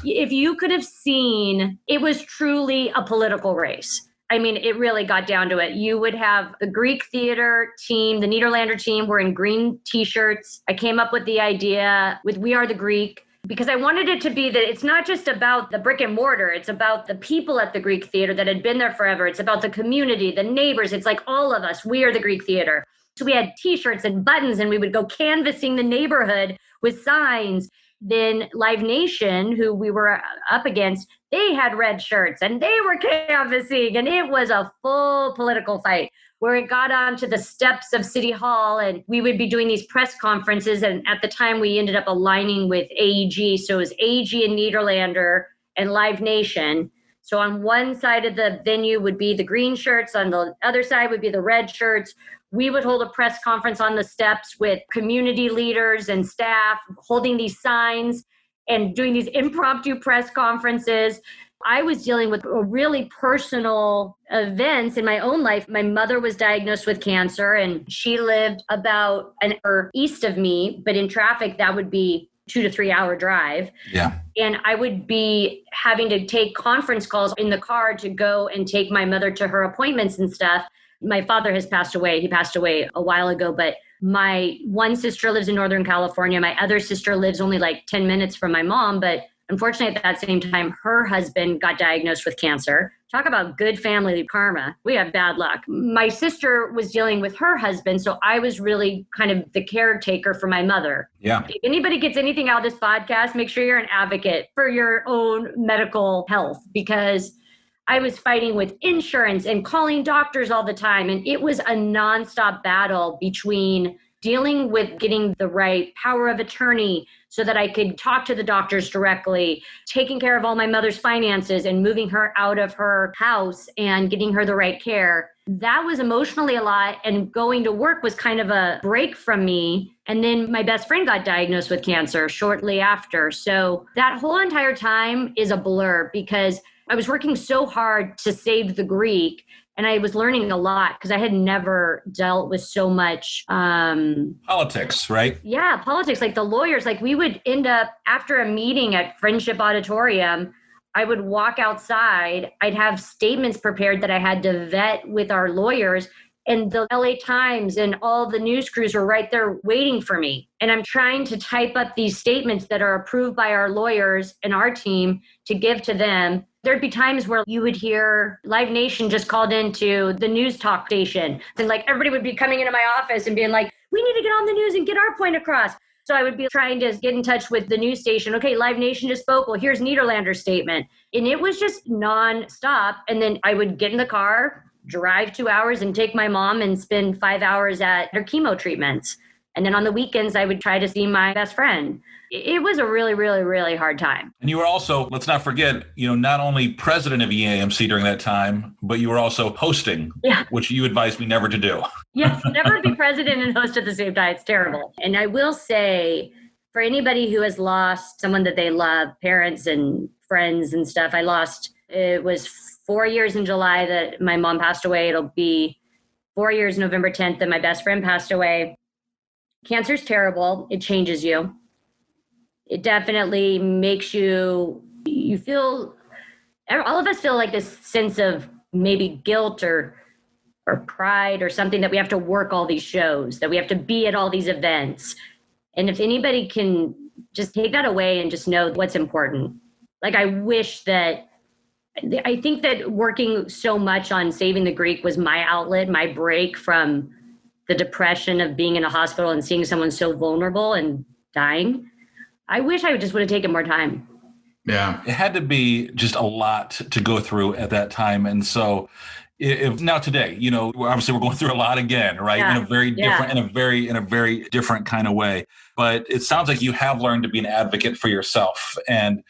If you could have seen, it was truly a political race. I mean, it really got down to it. You would have the Greek Theater team, the Nederlander team were in green t-shirts. I came up with the idea with We Are the Greek because I wanted it to be that it's not just about the brick and mortar. It's about the people at the Greek Theater that had been there forever. It's about the community, the neighbors. It's like all of us. We are the Greek Theater. So we had t-shirts and buttons and we would go canvassing the neighborhood with signs. Then Live Nation, who we were up against, they had red shirts and they were canvassing, and it was a full political fight where it got onto the steps of City Hall, and we would be doing these press conferences. And at the time we ended up aligning with AEG. So it was AEG and Nederlander and Live Nation. So on one side of the venue would be the green shirts. On the other side would be the red shirts. We would hold a press conference on the steps with community leaders and staff holding these signs and doing these impromptu press conferences. I was dealing with really personal events in my own life. My mother was diagnosed with cancer and she lived about an hour east of me, but in traffic, that would be 2 to 3 hour drive. Yeah. And I would be having to take conference calls in the car to go and take my mother to her appointments and stuff. My father has passed away. He passed away a while ago, but my one sister lives in Northern California. My other sister lives only like 10 minutes from my mom, but unfortunately at that same time, her husband got diagnosed with cancer. Talk about good family karma. We have bad luck. My sister was dealing with her husband, so I was really kind of the caretaker for my mother. Yeah. If anybody gets anything out of this podcast, make sure you're an advocate for your own medical health, because I was fighting with insurance and calling doctors all the time. And it was a nonstop battle between dealing with getting the right power of attorney so that I could talk to the doctors directly, taking care of all my mother's finances and moving her out of her house and getting her the right care. That was emotionally a lot. And going to work was kind of a break from me. And then my best friend got diagnosed with cancer shortly after. So that whole entire time is a blur because I was working so hard to save the Greek, and I was learning a lot because I had never dealt with so much politics, right? Yeah, politics. Like the lawyers, like we would end up after a meeting at Friendship Auditorium, I would walk outside. I'd have statements prepared that I had to vet with our lawyers. And the LA Times and all the news crews were right there waiting for me. And I'm trying to type up these statements that are approved by our lawyers and our team to give to them. There'd be times where you would hear Live Nation just called into the news talk station. And like everybody would be coming into my office and being like, we need to get on the news and get our point across. So I would be trying to get in touch with the news station. Okay, Live Nation just spoke. Well, here's Nederlander's statement. And it was just nonstop. And then I would get in the car, drive 2 hours and take my mom and spend 5 hours at her chemo treatments. And then on the weekends, I would try to see my best friend. It was a really, really, really hard time. And you were also, let's not forget, not only president of EAMC during that time, but you were also hosting, which you advised me never to do. Yes, never be president and host at the same time. It's terrible. And I will say, for anybody who has lost someone that they love, parents and friends and stuff, it was 4 years in July that my mom passed away. It'll be 4 years, November 10th, that my best friend passed away. Cancer's terrible. It changes you. It definitely makes you feel, all of us feel like this sense of maybe guilt or pride or something that we have to work all these shows, that we have to be at all these events. And if anybody can just take that away and just know what's important. Like I think that working so much on Saving the Greek was my outlet, my break from the depression of being in a hospital and seeing someone so vulnerable and dying. I wish I just would have taken more time. Yeah. It had to be just a lot to go through at that time. And so if now today, obviously we're going through a lot again, right? Yeah. In a very different, in a very different kind of way. But it sounds like you have learned to be an advocate for yourself and,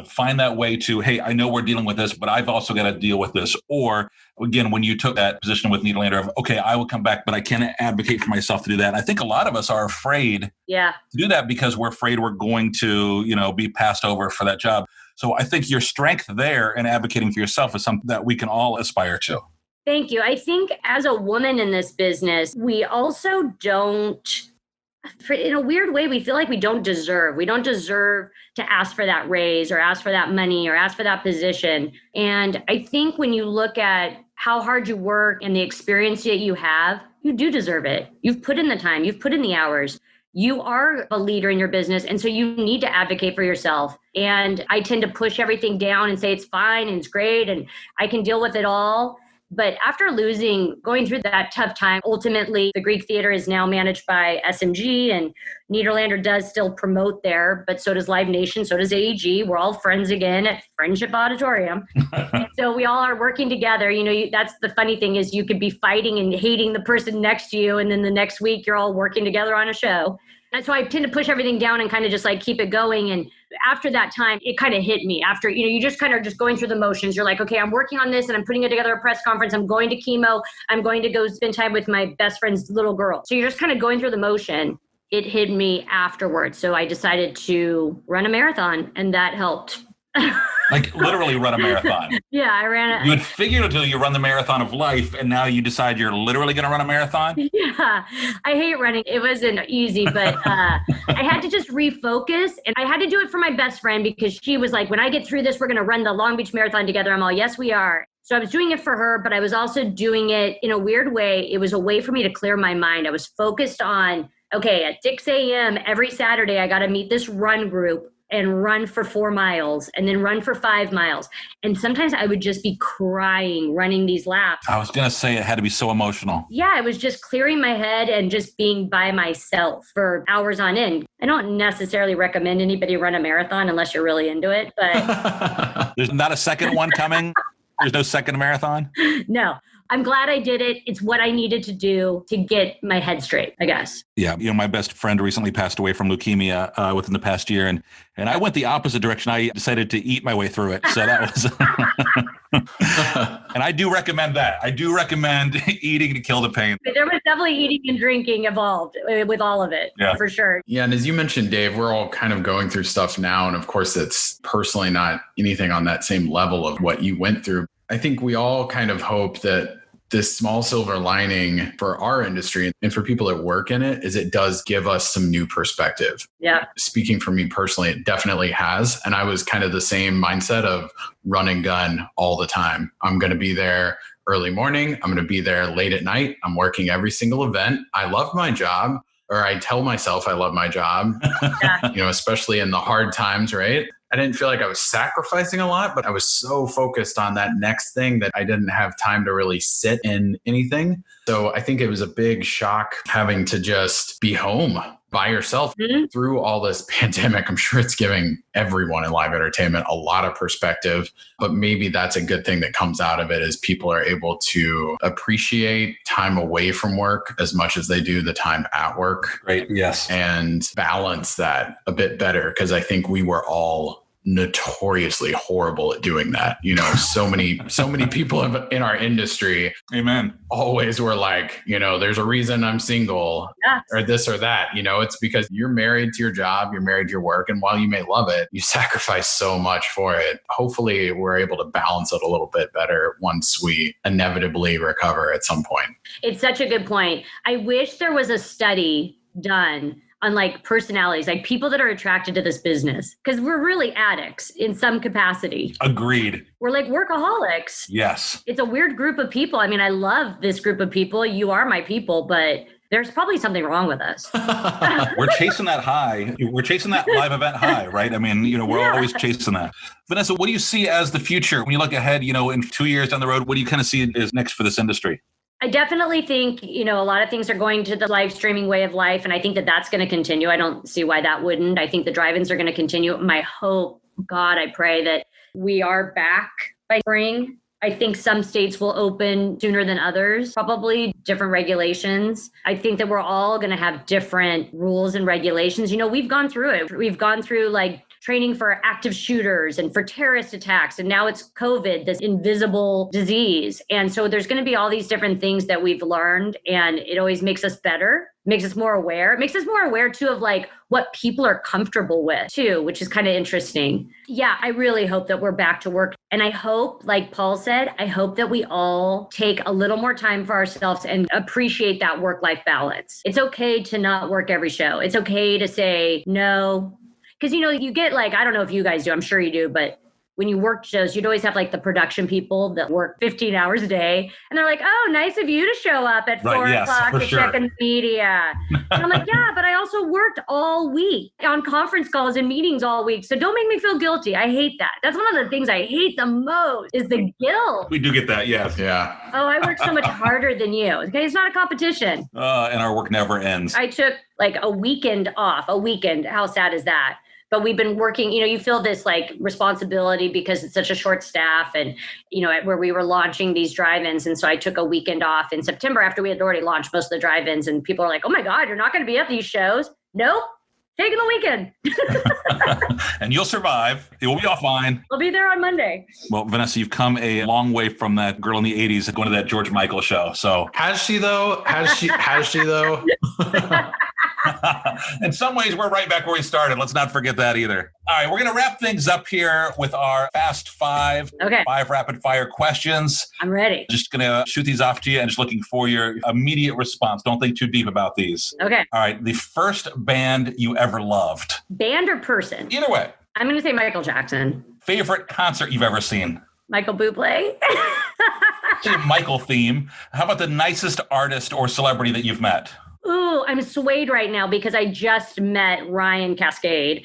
find that way to, hey, I know we're dealing with this, but I've also got to deal with this. Or again, when you took that position with Nederlander of, okay, I will come back, but I can't advocate for myself to do that. And I think a lot of us are afraid to do that because we're afraid we're going to, be passed over for that job. So I think your strength there in advocating for yourself is something that we can all aspire to. Thank you. I think as a woman in this business, we also don't, in a weird way, we feel like we don't deserve to ask for that raise or ask for that money or ask for that position. And I think when you look at how hard you work and the experience that you have, you do deserve it. You've put in the time, you've put in the hours. You are a leader in your business. And so you need to advocate for yourself. And I tend to push everything down and say it's fine and it's great and I can deal with it all. But after going through that tough time, ultimately the Greek Theater is now managed by SMG and Nederlander does still promote there, but so does Live Nation, so does AEG. We're all friends again at Friendship Auditorium. So we all are working together. That's the funny thing is you could be fighting and hating the person next to you. And then the next week you're all working together on a show. And so I tend to push everything down and kind of just like keep it going. And after that time, it kind of hit me after, you just kind of just going through the motions. You're like, okay, I'm working on this and I'm putting together a press conference. I'm going to chemo. I'm going to go spend time with my best friend's little girl. So you're just kind of going through the motion. It hit me afterwards. So I decided to run a marathon and that helped. Like literally run a marathon. Yeah, I ran it. You had figured until you run the marathon of life, and now you decide you're literally going to run a marathon? Yeah, I hate running. It wasn't easy, but I had to just refocus, and I had to do it for my best friend because she was like, when I get through this, we're going to run the Long Beach Marathon together. I'm all, yes, we are. So I was doing it for her, but I was also doing it in a weird way. It was a way for me to clear my mind. I was focused on, okay, at 6 a.m. every Saturday, I got to meet this run group and run for 4 miles and then run for 5 miles. And sometimes I would just be crying running these laps. I was going to say it had to be so emotional. Yeah, I was just clearing my head and just being by myself for hours on end. I don't necessarily recommend anybody run a marathon unless you're really into it, but there's not a second one coming. There's no second marathon. No. I'm glad I did it. It's what I needed to do to get my head straight, I guess. Yeah. My best friend recently passed away from leukemia within the past year. And I went the opposite direction. I decided to eat my way through it. So that was, and I do recommend that. I do recommend eating to kill the pain. There was definitely eating and drinking involved with all of it, for sure. Yeah. And as you mentioned, Dave, we're all kind of going through stuff now. And of course, it's personally not anything on that same level of what you went through. I think we all kind of hope that this small silver lining for our industry and for people that work in it is it does give us some new perspective. Yeah. Speaking for me personally, it definitely has. And I was kind of the same mindset of run and gun all the time. I'm going to be there early morning. I'm going to be there late at night. I'm working every single event. I love my job, or I tell myself I love my job, especially in the hard times, right? I didn't feel like I was sacrificing a lot, but I was so focused on that next thing that I didn't have time to really sit in anything. So I think it was a big shock having to just be home by yourself through all this pandemic. I'm sure it's giving everyone in live entertainment a lot of perspective, but maybe that's a good thing that comes out of it is people are able to appreciate time away from work as much as they do the time at work. Right. Yes. And balance that a bit better. Cause I think we were all notoriously horrible at doing that. You know, so many people in our industry, amen, always were like, you know, there's a reason I'm single or this or that. You know, it's because you're married to your job, you're married to your work. And while you may love it, you sacrifice so much for it. Hopefully we're able to balance it a little bit better once we inevitably recover at some point. It's such a good point. I wish there was a study done on like personalities, like people that are attracted to this business, because we're really addicts in some capacity. Agreed. We're like workaholics. Yes. It's a weird group of people. I mean, I love this group of people. You are my people, but there's probably something wrong with us. We're chasing that high. We're chasing that live event high, right? I mean, you know, we're always chasing that. Vanessa, what do you see as the future when you look ahead, you know, in 2 years down the road? What do you kind of see is next for this industry? I definitely think, you know, a lot of things are going to the live streaming way of life. And I think that that's going to continue. I don't see why that wouldn't. I think the drive-ins are going to continue. My hope, God, I pray that we are back by spring. I think some states will open sooner than others, probably different regulations. I think that we're all going to have different rules and regulations. You know, we've gone through it. We've gone through like training for active shooters and for terrorist attacks. And now it's COVID, this invisible disease. And so there's going to be all these different things that we've learned, and it always makes us better, makes us more aware. It makes us more aware too of like what people are comfortable with too, which is kind of interesting. Yeah, I really hope that we're back to work. And I hope, like Paul said, I hope that we all take a little more time for ourselves and appreciate that work-life balance. It's okay to not work every show. It's okay to say no. Because, you know, you get like, I don't know if you guys do, I'm sure you do, but when you work shows, you'd always have like the production people that work 15 hours a day. And they're like, oh, nice of you to show up at 4 o'clock to check in media. And I'm like, yeah, but I also worked all week on conference calls and meetings all week. So don't make me feel guilty. I hate that. That's one of the things I hate the most is the guilt. We do get that, yes. Yeah. Oh, I work so much harder than you. Okay, it's not a competition. And our work never ends. I took like a weekend off, How sad is that? But we've been working, you know, you feel this like responsibility because it's such a short staff and, you know, where we were launching these drive-ins. And so I took a weekend off in September after we had already launched most of the drive-ins, and people are like, oh my God, you're not going to be at these shows. Nope. Taking the weekend. And you'll survive. It will be all fine. I'll be there on Monday. Well, Vanessa, you've come a long way from that girl in the 80s going to that George Michael show. So has she though? In some ways, we're right back where we started. Let's not forget that either. All right, we're going to wrap things up here with our Fast Five. Okay. 5 rapid fire questions. I'm ready. Just going to shoot these off to you and just looking for your immediate response. Don't think too deep about these. Okay. All right, the first band you ever loved. Band or person? Either way. I'm going to say Michael Jackson. Favorite concert you've ever seen? Michael Bublé. Michael theme. How about the nicest artist or celebrity that you've met? Ooh, I'm swayed right now because I just met Ryan Cascade.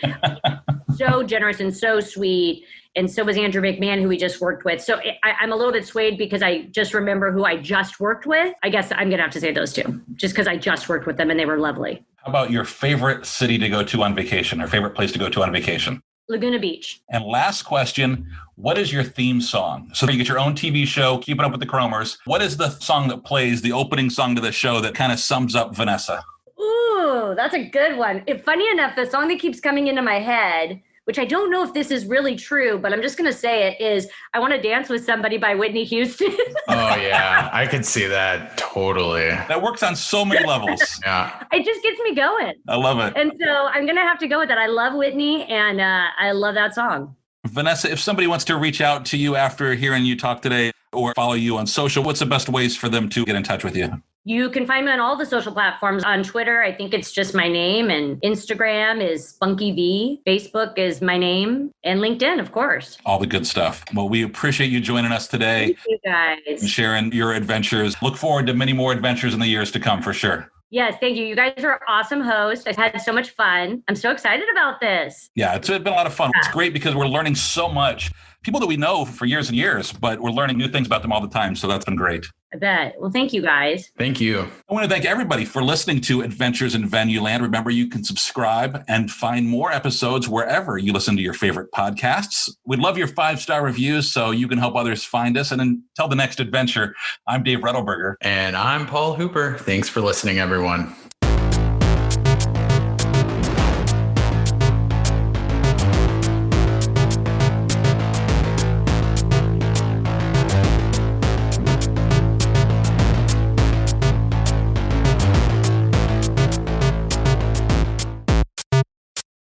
So generous and so sweet. And so was Andrew McMahon, who we just worked with. So I'm a little bit swayed because I just remember who I just worked with. I guess I'm going to have to say those two, just because I just worked with them and they were lovely. How about your favorite city to go to on vacation or favorite place to go to on vacation? Laguna Beach. And last question, what is your theme song? So you get your own TV show, Keeping Up with the Kromers. What is the song that plays, the opening song to the show that kind of sums up Vanessa? Ooh, that's a good one. Funny enough, the song that keeps coming into my head, which I don't know if this is really true, but I'm just going to say it, is I Want to Dance with Somebody by Whitney Houston. Oh, yeah. I could see that totally. That works on so many levels. Yeah. It just gets me going. I love it. And so I'm going to have to go with that. I love Whitney, and I love that song. Vanessa, if somebody wants to reach out to you after hearing you talk today or follow you on social, what's the best ways for them to get in touch with you? You can find me on all the social platforms. On Twitter, I think it's just my name, and Instagram is Spunky V. Facebook is my name, and LinkedIn, of course. All the good stuff. Well, we appreciate you joining us today. Thank you, guys. And sharing your adventures. Look forward to many more adventures in the years to come, for sure. Yes, thank you. You guys are awesome hosts. I've had so much fun. I'm so excited about this. Yeah, it's been a lot of fun. It's great because we're learning so much. People that we know for years and years, but we're learning new things about them all the time. So that's been great. I bet. Well, thank you guys. Thank you. I want to thank everybody for listening to Adventures in Venueland. Remember, you can subscribe and find more episodes wherever you listen to your favorite podcasts. We'd love your 5-star reviews so you can help others find us. And until the next adventure, I'm Dave Rettelberger. And I'm Paul Hooper. Thanks for listening, everyone.